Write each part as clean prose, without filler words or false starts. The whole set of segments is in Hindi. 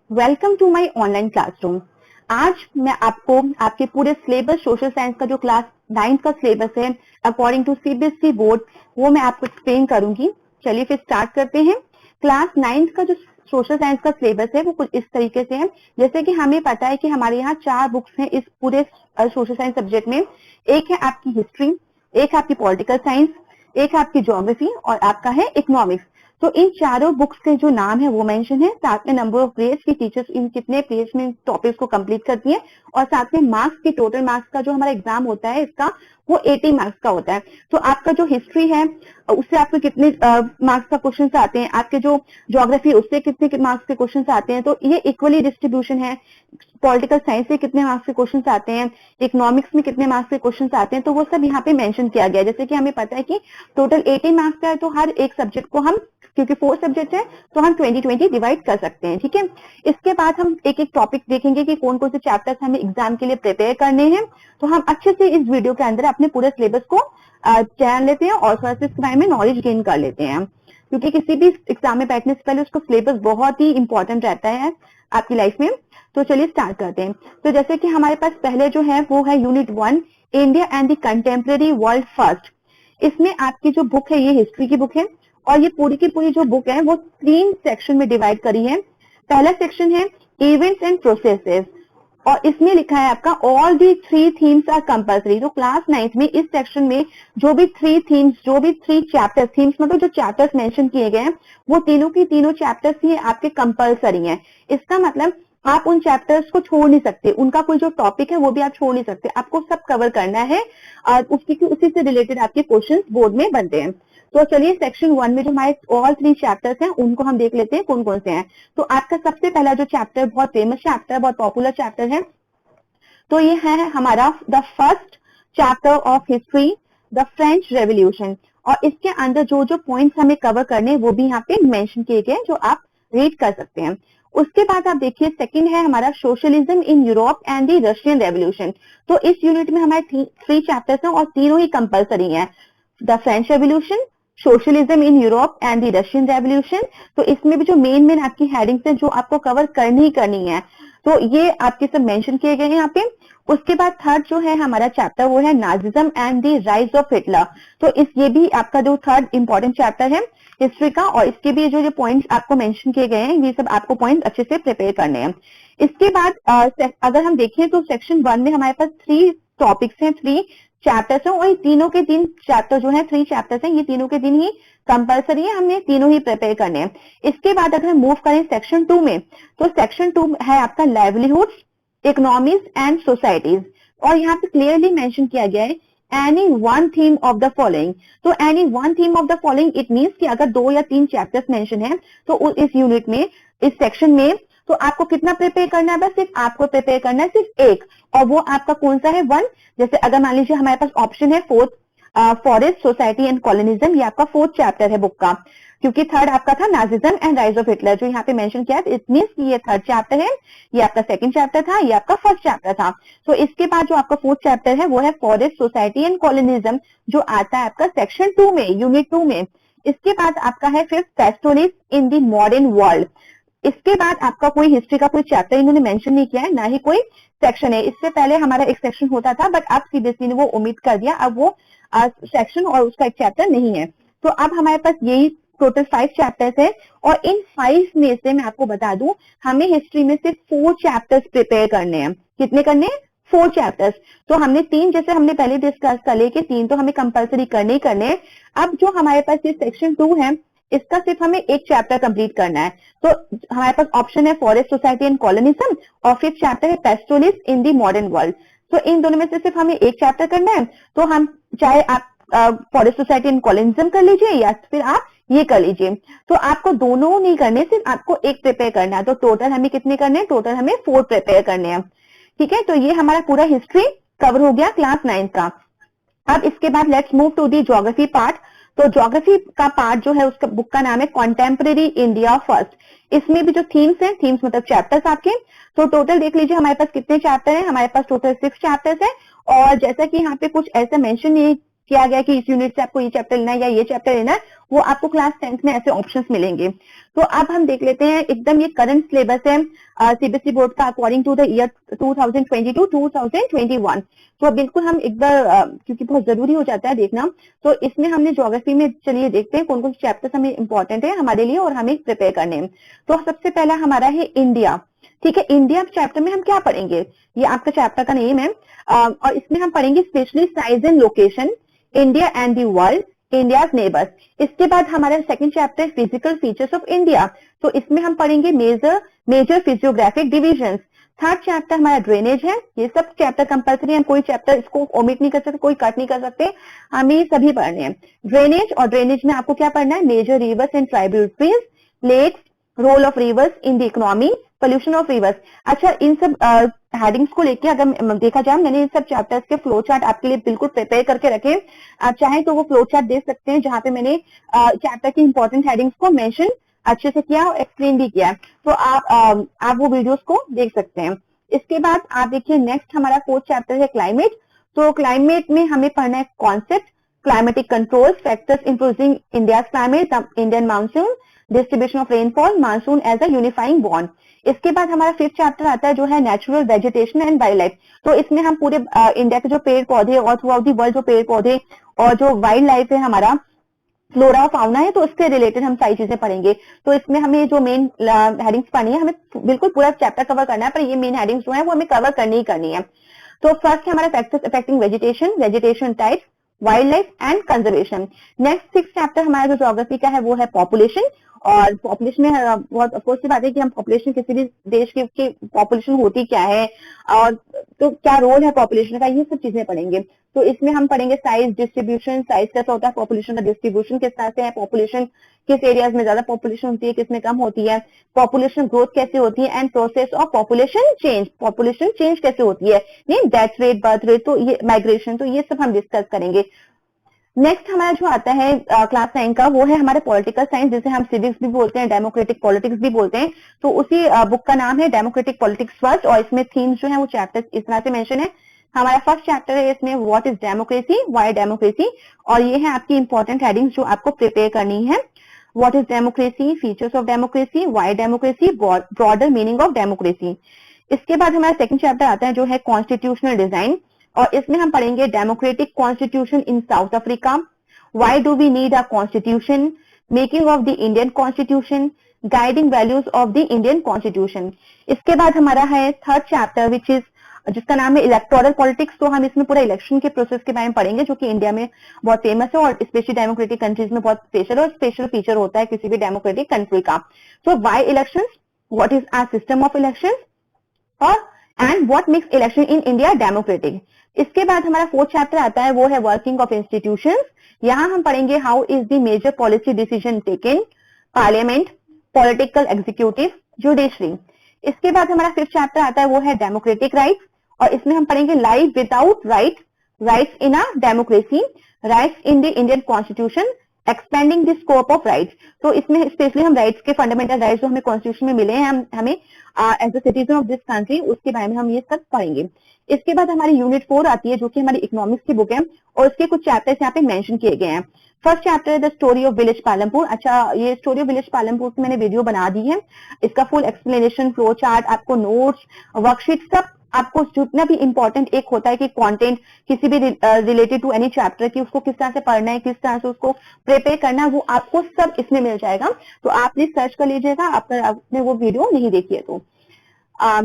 Welcome to my online classroom. आज मैं आपको आपके पूरे सिलेबस सोशल साइंस का जो क्लास 9th का सिलेबस है अकॉर्डिंग टू सीबीएसई बोर्ड वो मैं आपको एक्सप्लेन करूंगी। चलिए फिर स्टार्ट करते हैं। क्लास 9th का जो सोशल साइंस का सिलेबस है वो कुछ इस तरीके से है। जैसे कि हमें पता है कि हमारे यहाँ 4 बुक्स हैं इस पूरे सोशल साइंस सब्जेक्ट में। एक है आपकी हिस्ट्री, एक है आपकी पॉलिटिकल साइंस, एक है आपकी ज्योग्राफी और आपका है इकोनॉमिक्स। तो इन चारों बुक्स के जो नाम है वो मेंशन है, साथ में नंबर ऑफ ग्रेड्स की टीचर्स इन कितने पेज में टॉपिक्स को कंप्लीट करती है और साथ में मार्क्स की टोटल मार्क्स का जो हमारा एग्जाम होता है इसका वो 80 मार्क्स का होता है। तो आपका जो हिस्ट्री है उससे आपको कितने मार्क्स का क्वेश्चन आते हैं, आपके जो ज्योग्राफी उससे कितने मार्क्स के क्वेश्चन आते हैं, तो ये इक्वली डिस्ट्रीब्यूशन है। पॉलिटिकल साइंस से कितने मार्क्स के क्वेश्चन आते हैं, इकोनॉमिक्स में कितने मार्क्स के क्वेश्चन आते हैं, तो वो सब यहाँ पे मेंशन किया गया है। जैसे कि हमें पता है कि टोटल 80 मार्क्स का है, तो हर एक सब्जेक्ट को हम, क्योंकि 4 सब्जेक्ट है तो हम 20-20 डिवाइड कर सकते हैं। ठीक है, इसके बाद हम एक एक टॉपिक देखेंगे कि कौन कौन से चैप्टर्स हमें एग्जाम के लिए प्रिपेयर करने हैं। तो हम अच्छे से इस वीडियो के अंदर अपने पूरे सिलेबस को जान लेते हैं और थोड़ा सा इसके बारे में नॉलेज गेन कर लेते हैं, क्योंकि किसी भी एग्जाम में बैठने से पहले उसका सिलेबस बहुत ही इंपॉर्टेंट रहता है आपकी लाइफ में। तो चलिए स्टार्ट करते हैं। तो जैसे कि हमारे पास पहले जो है वो है unit 1, India and the contemporary world first. इसमें आपकी जो बुक है ये हिस्ट्री की बुक है और ये पूरी की पूरी जो बुक है वो 3 सेक्शन में डिवाइड करी है। पहला सेक्शन है इवेंट्स एंड प्रोसेसेस और इसमें लिखा है आपका all the 3 themes are compulsory. तो क्लास 9th में इस सेक्शन में जो भी 3 थीम्स, जो भी 3 चैप्टर्स, थीम्स मतलब जो चैप्टर्स मेंशन किए गए हैं वो तीनों की तीनों चैप्टर्स ही आपके कंपल्सरी हैं। इसका मतलब आप उन चैप्टर्स को छोड़ नहीं सकते, उनका कोई जो टॉपिक है वो भी आप छोड़ नहीं सकते, आपको सब कवर करना है और उसी से रिलेटेड आपके क्वेश्चंस बोर्ड में बनते हैं। तो चलिए सेक्शन 1 में जो हमारे ऑल 3 चैप्टर्स हैं उनको हम देख लेते हैं कौन कौन से हैं। तो आपका सबसे पहला जो चैप्टर बहुत फेमस चैप्टर, बहुत पॉपुलर चैप्टर है, तो ये है हमारा the first chapter of history, the French revolution. और इसके अंदर जो जो पॉइंट्स हमें कवर करने वो भी यहाँ पे मेंशन किए गए जो आप रीड कर सकते हैं। उसके बाद आप देखिए सेकंड है हमारा socialism in Europe and the Russian revolution. तो इस यूनिट में हमारे 3 चैप्टर्स हैं और तीनों ही कंपल्सरी हैं, the French revolution, socialism in Europe and the Russian revolution. तो इसमें भी जो मेन आपकी हेडिंग्स हैं जो आपको कवर करनी ही करनी है, तो ये आपके सब मेंशन किए गए हैं यहाँ पे। उसके बाद थर्ड जो है हमारा चैप्टर वो है Nazism and the rise of Hitler. तो ये भी आपका जो थर्ड इंपॉर्टेंट चैप्टर है हिस्ट्री का, और इसके भी जो पॉइंट्स आपको मेंशन किए गए हैं ये सब आपको पॉइंट्स अच्छे से प्रिपेयर करने हैं। इसके बाद अगर हम देखें तो सेक्शन 1 में हमारे पास 3 टॉपिक्स हैं, 3 चैप्टर्स हैं और तीनों के 3 चैप्टर जो है 3 चैप्टर्स हैं, ये तीनों के 3 ही कंपल्सरी है, हमने तीनों ही प्रिपेयर करने हैं। इसके बाद अगर हम मूव करें सेक्शन 2 में, तो सेक्शन 2 है आपका लाइवलीहुड्स, इकोनॉमीज एंड सोसाइटीज। और यहाँ पे क्लियरली मेंशन किया गया है any one theme of the following. तो any one theme of the following it means कि अगर 2 या 3 चैप्टर्स मेंशन है तो इस यूनिट में, इस सेक्शन में, तो आपको कितना प्रिपेयर करना है, बस सिर्फ आपको प्रिपेयर करना है सिर्फ एक, और वो आपका कौन सा है, 1। जैसे अगर मान लीजिए हमारे पास ऑप्शन है 4th forest, society and colonialism, ये आपका 4th चैप्टर है बुक का, क्योंकि थर्ड आपका था Nazism and rise of Hitler जो यहाँ पे मेंशन किया है। इट मींस कि ये 3rd चैप्टर है, ये आपका 2nd चैप्टर था, ये आपका 1st चैप्टर था। तो इसके बाद जो आपका 4th चैप्टर है वो है फॉरेस्ट, सोसाइटी एंड कॉलोनिज्म, जो आता है आपका सेक्शन 2 में, यूनिट 2 में। इसके बाद आपका है 5th pastoralist in the modern world. इसके बाद आपका कोई हिस्ट्री का कोई चैप्टर इन्होंने मेंशन नहीं किया है, ना ही कोई सेक्शन है। इससे पहले हमारा एक सेक्शन होता था बट अब सीबीएसई ने वो ओमिट कर दिया, अब वो सेक्शन और उसका एक चैप्टर नहीं है। तो अब हमारे पास यही टोटल 5 चैप्टर्स है और इन 5 में से मैं आपको बता दूं हमें हिस्ट्री में सिर्फ 4 चैप्टर्स प्रिपेयर करने हैं। कितने करने हैं? 4 चैप्टर्स। तो हमने 3 जैसे हमने पहले डिस्कस कर लिए कि 3 तो हमें कंपल्सरी करने ही करने हैं। अब जो हमारे पास ये सेक्शन 2 है इसका सिर्फ हमें एक चैप्टर कंप्लीट करना है। तो हमारे पास ऑप्शन है फॉरेस्ट, सोसाइटी एंड कॉलोनिज्म और 5th चैप्टर है पेस्टोरिस्ट इन द मॉडर्न वर्ल्ड। तो इन दोनों में से सिर्फ हमें एक चैप्टर करना है। तो हम चाहे आप फॉरेस्ट, सोसाइटी एंड कॉलोनिज्म कर लीजिए या फिर आप ये कर लीजिए। तो आपको दोनों नहीं करने, सिर्फ आपको एक प्रिपेयर करना है। तो टोटल हमें कितने करने हैं? टोटल हमें 4 प्रिपेयर करने हैं। ठीक है, तो ये हमारा पूरा हिस्ट्री कवर हो गया क्लास 9 का। अब इसके बाद let's move to the geography part. तो ज्योग्राफी का पार्ट जो है उसका बुक का नाम है कॉन्टेम्परेरी इंडिया फर्स्ट। इसमें भी जो थीम्स हैं, थीम्स मतलब चैप्टर्स आपके, तो टोटल देख लीजिए हमारे पास कितने चैप्टर हैं। हमारे पास टोटल 6 चैप्टर्स है और जैसा कि यहाँ पे कुछ ऐसा मेंशन नहीं किया गया कि इस यूनिट से आपको ये चैप्टर लेना है या ये चैप्टर लेना है, वो आपको क्लास 10th में ऐसे ऑप्शंस मिलेंगे। तो अब हम देख लेते हैं, एकदम ये करंट सिलेबस है सीबीएसई बोर्ड का अकॉर्डिंग टू द ईयर 2022-2021। तो बिल्कुल हम एक बार क्योंकि बहुत जरूरी हो जाता है देखना, तो इसमें हमने ज्योग्राफी में चलिए देखते हैं कौन कौन से चैप्टर्स हमें इंपॉर्टेंट है हमारे लिए और हमें प्रिपेयर करने हैं। तो सबसे पहला हमारा है इंडिया। ठीक है, इंडिया चैप्टर में हम क्या पढ़ेंगे, ये आपका चैप्टर का नेम है और इसमें हम पढ़ेंगे specially size and location, India and the world, India's neighbours. इसके बाद हमारा सेकंड चैप्टर है फिजिकल फीचर्स ऑफ इंडिया। तो इसमें हम पढ़ेंगे major physiographic divisions. Third chapter हमारा ड्रेनेज है। ये सब चैप्टर कंपल्सरी, हम कोई चैप्टर इसको ओमिट नहीं कर सकते, कोई कट नहीं कर सकते, हमें ये सभी पढ़ने हैं। ड्रेनेज, और ड्रेनेज में आपको क्या पढ़ना है, major rivers and tributaries, lakes, role of rivers in the economy, pollution of rivers. अच्छा, इन सब हेडिंग्स को लेके अगर देखा जाए, मैंने इन सब चैप्टर्स के फ्लो चार्ट आपके लिए बिल्कुल प्रिपेयर करके रखे। आप चाहें तो वो फ्लो चार्ट देख सकते हैं जहां पे मैंने चैप्टर की इंपॉर्टेंट हेडिंग्स को मेंशन अच्छे से किया और एक्सप्लेन भी किया। तो आप वो वीडियोस को देख सकते हैं। इसके बाद आप देखिए नेक्स्ट हमारा फोर्थ चैप्टर है क्लाइमेट। तो क्लाइमेट में हमें पढ़ना है concept, climatic control, factors improving India climate, Indian monsoon, distribution of rainfall, monsoon as a unifying bond. इसके बाद हमारा फिफ्थ चैप्टर आता है जो है natural vegetation and wildlife. तो इसमें हम पूरे इंडिया के जो पेड़ पौधे और थ्रू आउट दी वर्ल्ड जो पेड़ पौधे और जो वाइल्ड लाइफ है हमारा, फ्लोरा और फाउना है, तो इसके रिलेटेड हम सारी चीजें पढ़ेंगे। तो इसमें हमें जो मेन हेडिंग्स पढ़नी है, हमें बिल्कुल पूरा चैप्टर कवर करना है, पर ये मेन हेडिंग्स जो है वो हमें कवर करनी ही करनी है। तो फर्स्ट है हमारा factors affecting vegetation, vegetation types, wild life and conservation. Next six chapter हमारा जो ज्योग्राफी का है वो है पॉपुलेशन। और पॉपुलेशन में बहुत अफकोर्स की बात है कि हम पॉपुलेशन, किसी भी देश की पॉपुलेशन होती क्या है और तो क्या रोल है पॉपुलेशन का, ये सब चीजें पढ़ेंगे। तो इसमें हम पढ़ेंगे साइज डिस्ट्रीब्यूशन, साइज कैसा होता है पॉपुलेशन का, डिस्ट्रीब्यूशन किस तरह से है, पॉपुलेशन किस एरियाज में ज्यादा पॉपुलेशन होती है, किसमें कम होती है, पॉपुलेशन ग्रोथ कैसे होती है, and process of population change, population change कैसे होती है, डेथ रेट, बर्थ रेट, तो ये माइग्रेशन, तो ये सब हम डिस्कस करेंगे। नेक्स्ट हमारा जो आता है क्लास 9 का, वो है हमारे पॉलिटिकल साइंस, जिसे हम सिविक्स भी बोलते हैं, डेमोक्रेटिक पॉलिटिक्स भी बोलते हैं। तो उसी बुक का नाम है डेमोक्रेटिक पॉलिटिक्स फर्स्ट, और इसमें थीम्स जो है वो चैप्टर इस तरह से मेंशन है। हमारा फर्स्ट चैप्टर है इसमें what is democracy, why democracy, और ये है आपकी इंपॉर्टेंट हेडिंग्स जो आपको प्रिपेयर करनी है। What is democracy, features of democracy, why democracy, broader meaning of democracy. इसके बाद हमारा सेकंड चैप्टर आता है जो है कॉन्स्टिट्यूशनल डिजाइन, और इसमें हम पढ़ेंगे democratic constitution in South Africa, why do we need a constitution, making of the Indian constitution, guiding values of the Indian constitution. इसके बाद हमारा है थर्ड चैप्टर विच इज, जिसका नाम है इलेक्टोरल पॉलिटिक्स। तो हम इसमें पूरा इलेक्शन के प्रोसेस के बारे में पढ़ेंगे, जो कि इंडिया में बहुत फेमस है और स्पेशली डेमोक्रेटिक कंट्रीज में बहुत स्पेशल और स्पेशल फीचर होता है किसी भी डेमोक्रेटिक कंट्री का। तो why elections, what is our system of elections, और and what makes election in India democratic. इसके बाद हमारा फोर्थ चैप्टर आता है वो है वर्किंग ऑफ इंस्टीट्यूशंस। यहाँ हम पढ़ेंगे how is the major policy decision taken, parliament, political executive, judiciary. इसके बाद हमारा फिफ्थ चैप्टर आता है वो है डेमोक्रेटिक राइट्स, और इसमें हम पढ़ेंगे life without rights, rights in a democracy, rights in the Indian constitution, expanding the scope of rights. तो इसमें स्पेशली हम राइट्स के फंडामेंटल राइट्स जो हमें कॉन्स्टिट्यूशन में मिले हैं, हमें as a citizen of this country, उसके बारे में हम ये सब पढ़ेंगे। इसके बाद हमारी यूनिट 4 आती है जो कि हमारी इकोनॉमिक्स की बुक है, और उसके कुछ चैप्टर्स यहाँ पे मेंशन किए गए हैं। फर्स्ट चैप्टर है the story of village Palampur. अच्छा, ये स्टोरी ऑफ विलेज पालमपुर की मैंने वीडियो बना दी है, इसका फुल एक्सप्लेनेशन, फ्लो चार्ट, आपको नोट्स, वर्कशीट, सब आपको जितना भी इंपॉर्टेंट एक होता है कि कंटेंट किसी भी रिलेटेड टू एनी चैप्टर की, उसको किस तरह से पढ़ना है, किस तरह से उसको प्रिपेयर करना है, वो आपको सब इसमें मिल जाएगा। तो आप प्लीज सर्च कर लीजिएगा अगर आपने वो वीडियो नहीं देखी है तो।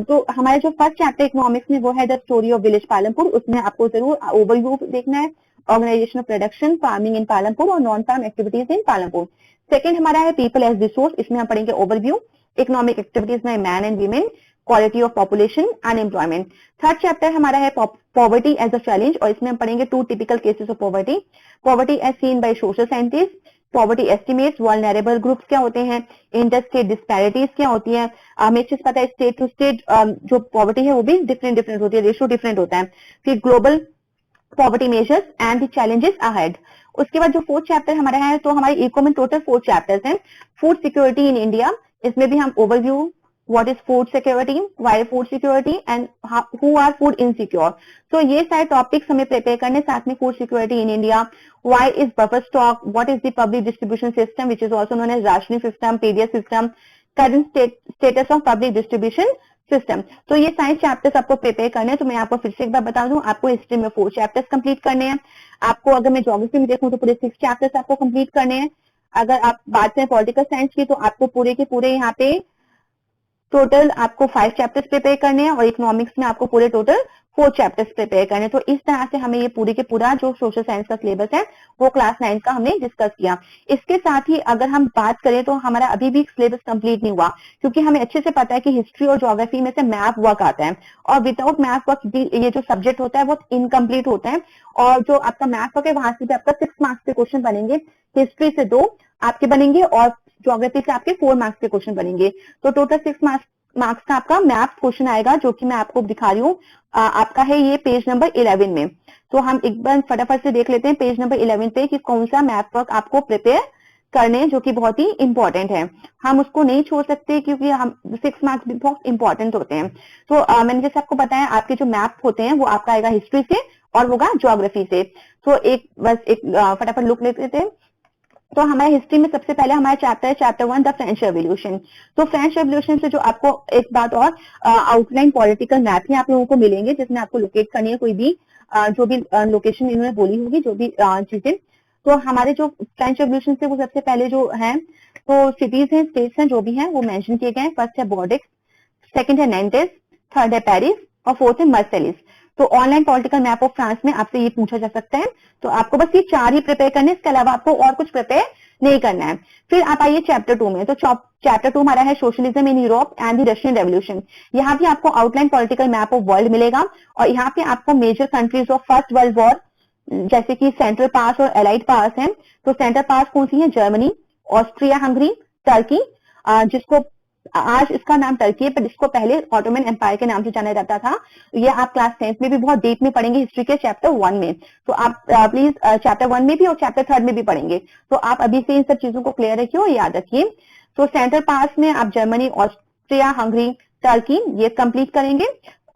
तो हमारे जो फर्स्ट चैप्टर इकोनॉमिक्स में वो है the story of village Palampur. उसमें आपको जरूर ओवरव्यू देखना है, organisation of production, farming in Palampur और non farm activities in Palampur. Second हमारा है पीपल एज रिसोर्स। इसमें हम पढ़ेंगे ओवरव्यू, इकोनॉमिक एक्टिविटीज में man and women, quality of population, unemployment. Third chapter हमारा है पॉवर्टी एज अ चैलेंज, और इसमें हम पढ़ेंगे 2 typical cases of poverty, poverty as seen by social scientist, poverty estimates, vulnerable groups क्या होते हैं, इंटरस्टेट डिस्पैरिटीज क्या होती है। हमें चीज पता है स्टेट टू स्टेट जो पॉवर्टी है वो भी डिफरेंट होती है, रेशियो डिफरेंट होता है। फिर global poverty measures and the challenges ahead. उसके बाद जो फोर्थ चैप्टर हमारा है, तो हमारे इको में टोटल 4 चैप्टर्स हैं। फूड सिक्योरिटी इन इंडिया, इसमें भी हम overview, what is food security, why food security and who are food insecure. So ये सारे टॉपिक्स हमें प्रिपेयर करने, साथ में food security in India, why is buffer stock, what is the public distribution system which is also known as rationing system, PDS system, current status of public distribution system. तो ये सारे चैप्टर्स आपको प्रिपेयर करने हैं. तो मैं आपको फिर से एक बार बता दूं, आपको हिस्ट्री में 4 चैप्टर्स कंप्लीट करने हैं. आपको अगर मैं ज्योग्राफी में देखूं तो पूरे 6 चैप्टर्स आपको कंप्लीट करने हैं. अगर आप बात करें पॉलिटिकल साइंस की तो आपको पूरे के पूरे यहाँ पे टोटल आपको 5 चैप्टर्स प्रिपेयर करने हैं और इकोनॉमिक्स में आपको पूरे टोटल 4 चैप्टर्स प्रिपेयर करने हैं. तो इस तरह से हमें ये पूरे के पूरा जो सोशल साइंस का सिलेबस है वो क्लास 9 का हमने डिस्कस किया. इसके साथ ही अगर हम बात करें तो हमारा अभी भी सिलेबस कंप्लीट नहीं हुआ, क्योंकि हमें अच्छे से पता है कि हिस्ट्री और ज्योग्राफी में से मैप वर्क आता है और विदाउट मैप वर्क ये जो सब्जेक्ट होता है वो इनकम्प्लीट होता है. और जो आपका मैप वर्क है वहां से भी आपका 6 मार्क्स के क्वेश्चन बनेंगे, हिस्ट्री से 2 आपके बनेंगे और ज्योग्राफी से आपके 4 मार्क्स के क्वेश्चन बनेंगे. तो टोटल 6 मार्क्स का आपका मैप क्वेश्चन आएगा, जो कि मैं आपको दिखा रही हूँ. आपका है ये पेज नंबर 11 में. तो हम एक बार फटाफट से देख लेते हैं पेज नंबर 11 पे कि कौन सा मैप वर्क आपको प्रिपेयर करने, जो कि बहुत ही इंपॉर्टेंट है. हम उसको नहीं छोड़ सकते क्योंकि हम 6 मार्क्स भी बहुत इंपॉर्टेंट होते हैं. तो मैंने जैसे आपको बताया, आपके जो मैप होते हैं वो आपका आएगा हिस्ट्री से और होगा ज्योग्राफी से. तो एक फटाफट लुक लेते हैं. तो हमारे हिस्ट्री में सबसे पहले हमारा चैप्टर है चैप्टर 1 द फ्रेंच रेवोल्यूशन. तो फ्रेंच रेवोल्यूशन से जो आपको एक बात और आउटलाइन पॉलिटिकल मैप ही आप लोगों को मिलेंगे, जिसमें आपको लोकेट करनी है कोई भी जो भी लोकेशन इन्होंने बोली होगी, जो भी चीजें. तो हमारे जो फ्रेंच रेवोल्यूशन से वो सबसे पहले जो है तो सिटीज हैं, स्टेट्स हैं, जो भी हैं वो मेंशन किए गए हैं. फर्स्ट है बॉर्डेक्स, सेकंड है नैंटेस, थर्ड है पेरिस और फोर्थ है मार्सेलिस. तो online political map of France में आपसे ये पूछा जा सकता है. तो आपको बस ये 4 ही प्रिपेयर करने, इसके अलावा आपको और कुछ प्रिपेयर नहीं करना है. फिर आप आइए चैप्टर 2 में. तो चैप्टर 2 हमारा है socialism in Europe and the Russian revolution. यहाँ भी आपको outline political map of world मिलेगा और यहाँ पे आपको major countries of first world war, जैसे कि सेंट्रल पास और एलाइड पास है. तो सेंट्रल पास कौन सी है? जर्मनी, ऑस्ट्रिया हंगरी, टर्की, जिसको आज इसका नाम टर्की है, पर जिसको पहले ऑटोमन एम्पायर के नाम से जाना जाता था. ये आप क्लास 10th में भी बहुत डीप में पढ़ेंगे हिस्ट्री के चैप्टर 1 में. तो आप प्लीज चैप्टर 1 में भी और चैप्टर 3 में भी पढ़ेंगे. तो आप अभी से इन सब चीजों को क्लियर रखिए और याद रखिए. तो सेंट्रल पास में आप जर्मनी, ऑस्ट्रिया हंगरी, टर्की ये कंप्लीट करेंगे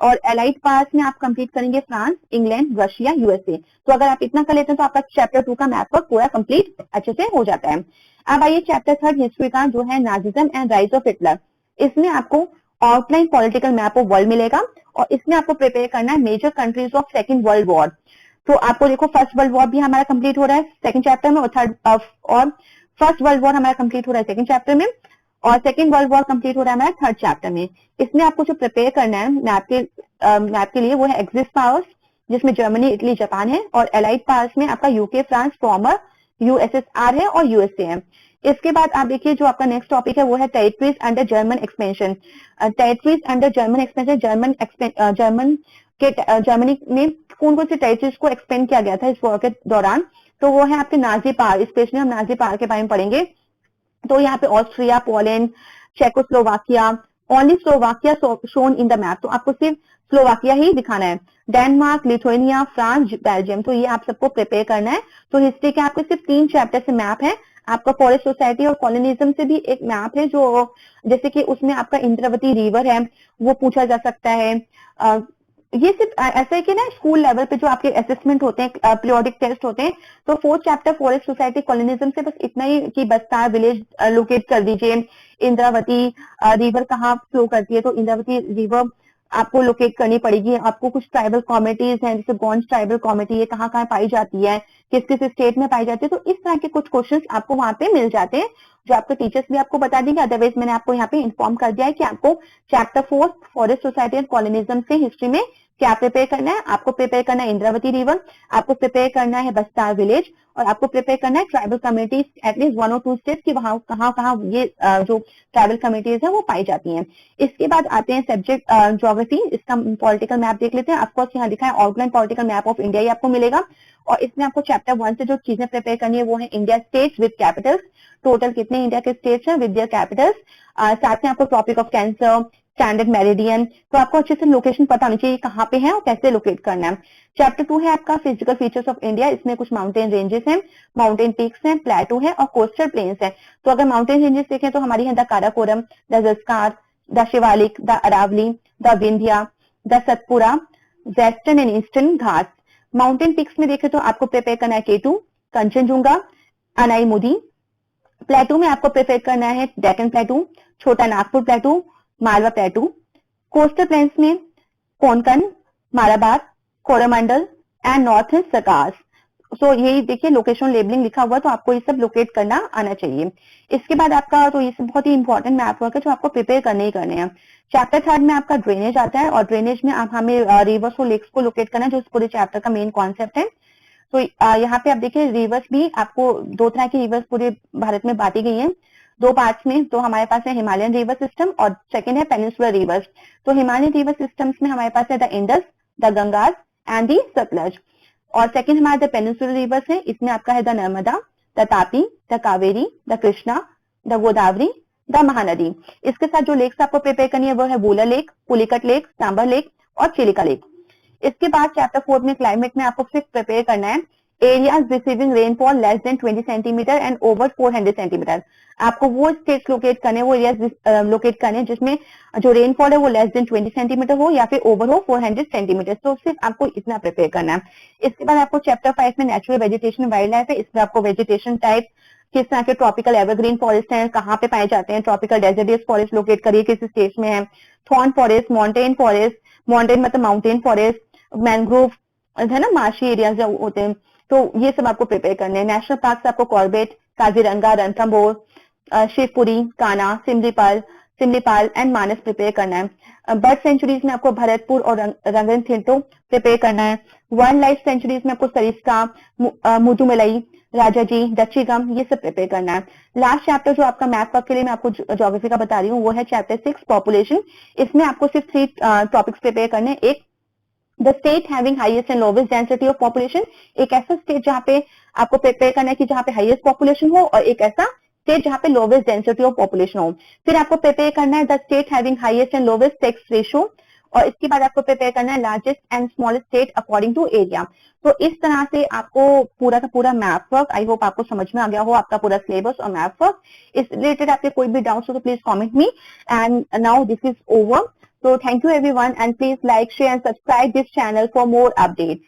और एलाइड पास में आप कंप्लीट करेंगे फ्रांस, इंग्लैंड, रशिया, यूएसए. तो अगर आप इतना कर लेते हैं तो आपका चैप्टर 2 का मैप वर्क पूरा कंप्लीट अच्छे से हो जाता है. अब आइए चैप्टर 3 हिस्ट्री का, जो है Nazism and rise of Hitler. इसमें आपको outline political map of world मिलेगा और इसमें आपको प्रिपेयर करना है major countries of second world war. तो आपको देखो फर्स्ट वर्ल्ड वॉर भी हमारा कंप्लीट हो रहा है सेकंड चैप्टर में और फर्स्ट वर्ल्ड वॉर हमारा कंप्लीट हो रहा है सेकंड चैप्टर में और सेकंड वर्ल्ड वॉर कंप्लीट हो रहा है हमारा थर्ड चैप्टर में. इसमें आपको जो प्रिपेयर करना है मैप के लिए वो है एक्सिस पावर्स, जिसमें जर्मनी, इटली, जापान है और एलाइड पावर्स में आपका यूके, फ्रांस, फॉर्मर यूएसएसआर है और यूएसए है. इसके बाद आप देखिए जो आपका नेक्स्ट टॉपिक है वो है territories under German expansion. Territories under German expansion, Germany में कौन कौन सी टेरिटरीज को एक्सपेंड किया गया था इस वॉर के दौरान. तो वो है आपके नाजी पावर, स्पेशली हम नाजी पावर के बारे में पढ़ेंगे. तो यहाँ पे Austria, Poland, Czechoslovakia, only Slovakia shown in the map. तो आपको सिर्फ स्लोवाकिया ही दिखाना है. Denmark, Lithuania, France, Belgium. तो ये आप सबको प्रिपेयर करना है. तो हिस्ट्री के आपके सिर्फ 3 चैप्टर से मैप है. आपका फॉरेस्ट सोसाइटी और कॉलोनिज्म से भी एक मैप है, जो जैसे कि उसमें आपका इंद्रावती रिवर है वो पूछा जा सकता है. ये सिर्फ ऐसा है कि ना स्कूल लेवल पे जो आपके असेसमेंट होते हैं, पीरियोडिक टेस्ट होते हैं. तो 4th chapter forest society colonialism से बस इतना ही कि बस्तार विलेज लोकेट कर दीजिए. इंद्रावती रिवर कहाँ फ्लो करती है, तो इंद्रावती रिवर आपको लोकेट करनी पड़ेगी. आपको कुछ ट्राइबल कम्युनिटीज हैं, जैसे गोंड ट्राइबल कम्युनिटी, ये कहाँ कहाँ पाई जाती है, किस किस स्टेट में पाई जाती है. तो इस तरह के कुछ क्वेश्चंस आपको वहां पे मिल जाते हैं, जो आपके टीचर्स भी आपको बता देंगे. अदरवाइज मैंने आपको यहाँ पे इन्फॉर्म कर दिया है कि आपको chapter 4 forest society and colonialism से हिस्ट्री में क्या प्रिपेयर करना है. आपको प्रिपेयर करना है इंद्रावती रिवर, आपको प्रिपेयर करना है बस्तार विलेज और आपको प्रिपेयर करना है ट्राइबल कम्युनिटीज एटलीस्ट 1 और 2 स्टेट्स की वहां कहाँ ये जो ट्राइबल कम्युनिटीज है वो पाई जाती हैं. इसके बाद आते हैं सब्जेक्ट ज्योग्राफी. इसका पॉलिटिकल मैप देख लेते हैं. ऑफकोर्स यहाँ लिखा है outline political map of India, ये आपको मिलेगा और इसमें आपको चैप्टर 1 से जो चीजें प्रिपेयर करनी है वो है India states with Capitals. Total कितने इंडिया के स्टेट्स हैं विद देयर कैपिटल्स. साथ में आपको topic of cancer, standard meridian. तो आपको अच्छे से लोकेशन पता होनी चाहिए कहाँ पे है और कैसे लोकेट करना है. चैप्टर 2 है आपका फिजिकल फीचर्स ऑफ इंडिया. इसमें कुछ माउंटेन रेंजेस हैं, माउंटेन पीक्स हैं, प्लेटो है और कोस्टल प्लेन्स है. तो अगर माउंटेन रेंजेस देखें तो हमारी है the Karakoram, the Zaskar, the Shivalik, the Aravalli, the Vindhya, the Satpura, Western and Eastern Ghats. Mountain peaks में देखें तो आपको प्रिपेयर करना है केटू, कंचनजुंगा, अनाईमुदी। प्लेटू में आपको प्रिपेयर करना है Deccan plateau, Chhota Nagpur plateau, Malwa plateau. Coastal plains में Konkan, Malabar, Coromandel and north east Circars. So यही देखिए लोकेशन लेबलिंग लिखा हुआ, तो आपको ये सब लोकेट करना आना चाहिए। इसके बाद आपका तो ये सब बहुत ही इंपॉर्टेंट मैप वर्क है जो आपको प्रिपेयर करने ही करने हैं। चैप्टर 3 में आपका ड्रेनेज आता है और ड्रेनेज में आप हमें रिवर्स और लेक्स को लोकेट करना है, जो इस पूरे चैप्टर का मेन कॉन्सेप्ट है। तो यहाँ पे आप देखिए रिवर्स भी आपको दो तरह की रिवर्स पूरे भारत में बांटी गई है, दो पार्ट्स में। तो हमारे पास है हिमालयन रिवर सिस्टम और सेकंड है पेनिनसुलर रिवर्स। तो हिमालयन रिवर सिस्टम्स में हमारे पास है the Indus, the Ganges and the Sutlej. और सेकंड हमारा द पेनिनसुलर रिवर्स है, इसमें आपका है the Narmada, the Tapi, the Kaveri, the Krishna, the Godavari, the Mahanadi. इसके साथ जो लेक्स आपको प्रिपेयर करनी है वो है Wular lake, Pulicat lake, Sambhar lake और चिलिका लेक। इसके बाद चैप्टर 4 में क्लाइमेट में आपको फिर प्रिपेयर करना है areas receiving rainfall less than 20 centimetre and over 400 centimetre. आपको वो स्टेट्स लोकेट करने, वो एरियाज लोकेट करने जिसमें जो रेनफॉल है वो लेस देन 20 सेंटीमीटर हो या फिर ओवर हो 400 सेंटीमीटर। तो सिर्फ आपको इतना प्रिपेयर करना है। इसके बाद आपको चैप्टर 5 में नेचुरल वेजिटेशन वाइल्ड लाइफ है, इसमें आपको वेजिटेशन टाइप, किस तरह के ट्रॉपिकल एवरग्रीन फॉरेस्ट हैं, कहाँ पे पाए जाते हैं, ट्रॉपिकल डेजर्टियस फॉरेस्ट लोकेट करिए किस स्टेट में है, थॉर्न फॉरेस्ट, माउंटेन मतलब माउंटेन फॉरेस्ट, मैंग्रोव है ना, मार्शी एरियाज जो होते हैं, तो ये सब आपको प्रिपेयर करने हैं। नेशनल पार्क आपको Corbett, Kaziranga, Ranthambore, Shivpuri, Kanha, Similipal and Manas prepare करना है। बर्ड सेंचुरीज में आपको भरतपुर और रंगनथिट्टो प्रिपेयर करना है। वाइल्ड लाइफ सेंचुरीज में आपको सरिस्का, मुदुमलाई, राजाजी, दच्चीगम, ये सब प्रिपेयर करना है। लास्ट चैप्टर जो आपका मैथ वर्क के लिए मैं आपको ज्योग्राफी का बता रही हूँ वो है चैप्टर 6 पॉपुलेशन। इसमें आपको सिर्फ 3 टॉपिक्स प्रिपेयर करने हैं। एक the state having highest and lowest density of population, एक ऐसा स्टेट जहां पे आपको प्रिपेयर करना है कि जहां पे हाईएस्ट पॉपुलेशन हो, और एक ऐसा स्टेट जहां पे लोवेस्ट डेंसिटी ऑफ पॉपुलेशन हो। फिर आपको प्रिपेयर करना है the state having highest and lowest sex ratio, और इसके बाद आपको प्रिपेयर करना है largest and smallest state according to area. तो इस तरह से आपको पूरा का पूरा मैप वर्क, आई होप आपको समझ में आ गया हो, आपका पूरा सिलेबस और मैप वर्क। इस रिलेटेड आपके कोई भी डाउट्स हो तो please comment me. And now this is over. So thank you everyone, and please like, share and subscribe this channel for more updates.